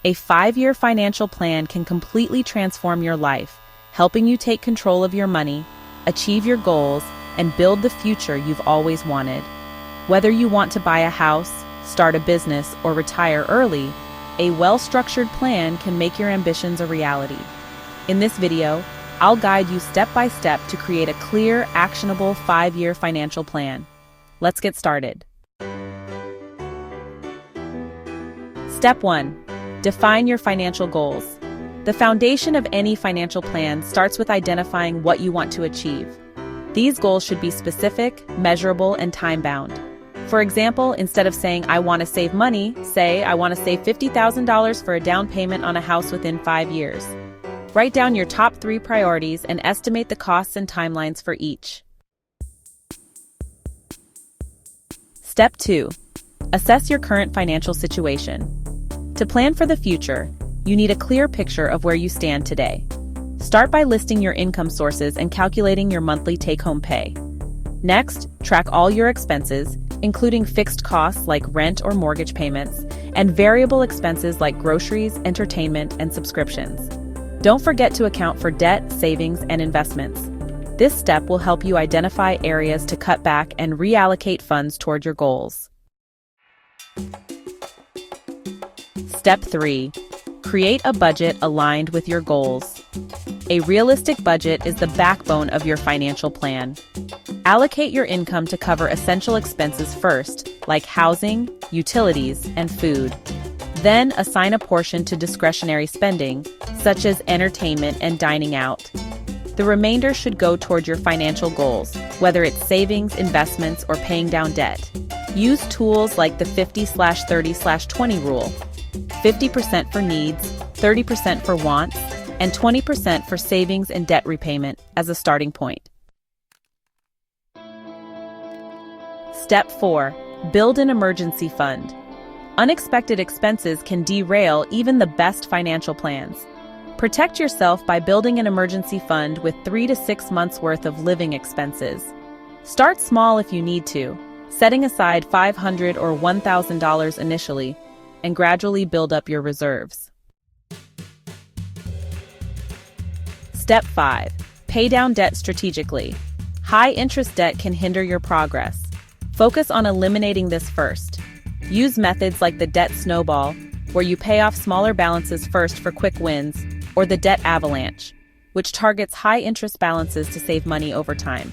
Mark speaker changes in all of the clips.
Speaker 1: A 5-year financial plan can completely transform your life, helping you take control of your money, achieve your goals, and build the future you've always wanted. Whether you want to buy a house, start a business, or retire early, a well-structured plan can make your ambitions a reality. In this video, I'll guide you step by step to create a clear, actionable 5-year financial plan. Let's get started. Step 1. Define your financial goals. The foundation of any financial plan starts with identifying what you want to achieve. These goals should be specific, measurable, and time-bound. For example, instead of saying, "I want to save money," say, "I want to save $50,000 for a down payment on a house within 5 years." Write down your top 3 priorities and estimate the costs and timelines for each. Step 2. Assess your current financial situation. To plan for the future, you need a clear picture of where you stand today. Start by listing your income sources and calculating your monthly take-home pay. Next, track all your expenses, including fixed costs like rent or mortgage payments, and variable expenses like groceries, entertainment, and subscriptions. Don't forget to account for debt, savings, and investments. This step will help you identify areas to cut back and reallocate funds toward your goals. Step 3. Create a budget aligned with your goals. A realistic budget is the backbone of your financial plan. Allocate your income to cover essential expenses first, like housing, utilities, and food. Then assign a portion to discretionary spending, such as entertainment and dining out. The remainder should go toward your financial goals, whether it's savings, investments, or paying down debt. Use tools like the 50/30/20 rule. 50% for needs, 30% for wants, and 20% for savings and debt repayment as a starting point. Step 4. Build an emergency fund. Unexpected expenses can derail even the best financial plans. Protect yourself by building an emergency fund with 3 to 6 months' worth of living expenses. Start small if you need to, setting aside $500 or $1,000 initially, and gradually build up your reserves. Step 5. Pay down debt strategically. High-interest debt can hinder your progress. Focus on eliminating this first. Use methods like the debt snowball, where you pay off smaller balances first for quick wins, or the debt avalanche, which targets high-interest balances to save money over time.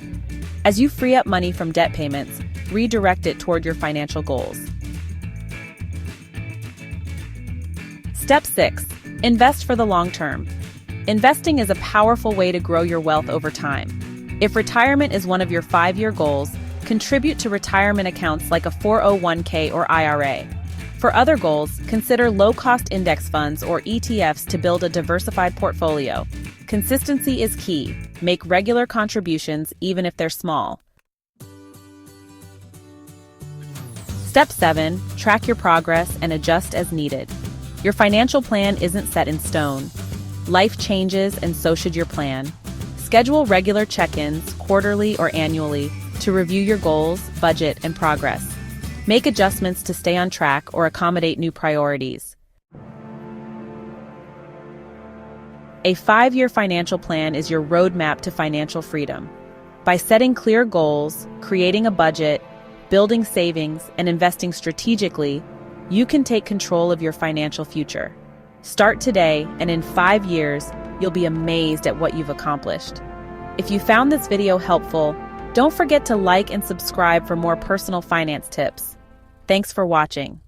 Speaker 1: As you free up money from debt payments, redirect it toward your financial goals. Step 6. Invest for the long term. Investing is a powerful way to grow your wealth over time. If retirement is one of your 5-year goals, contribute to retirement accounts like a 401k or IRA. For other goals, consider low-cost index funds or ETFs to build a diversified portfolio. Consistency is key. Make regular contributions even if they're small. Step 7. Track your progress and adjust as needed. Your financial plan isn't set in stone. Life changes, and so should your plan. Schedule regular check-ins, quarterly or annually, to review your goals, budget, and progress. Make adjustments to stay on track or accommodate new priorities. A 5-year financial plan is your roadmap to financial freedom. By setting clear goals, creating a budget, building savings, and investing strategically, you can take control of your financial future. Start today, and in 5 years, you'll be amazed at what you've accomplished. If you found this video helpful, don't forget to like and subscribe for more personal finance tips. Thanks for watching.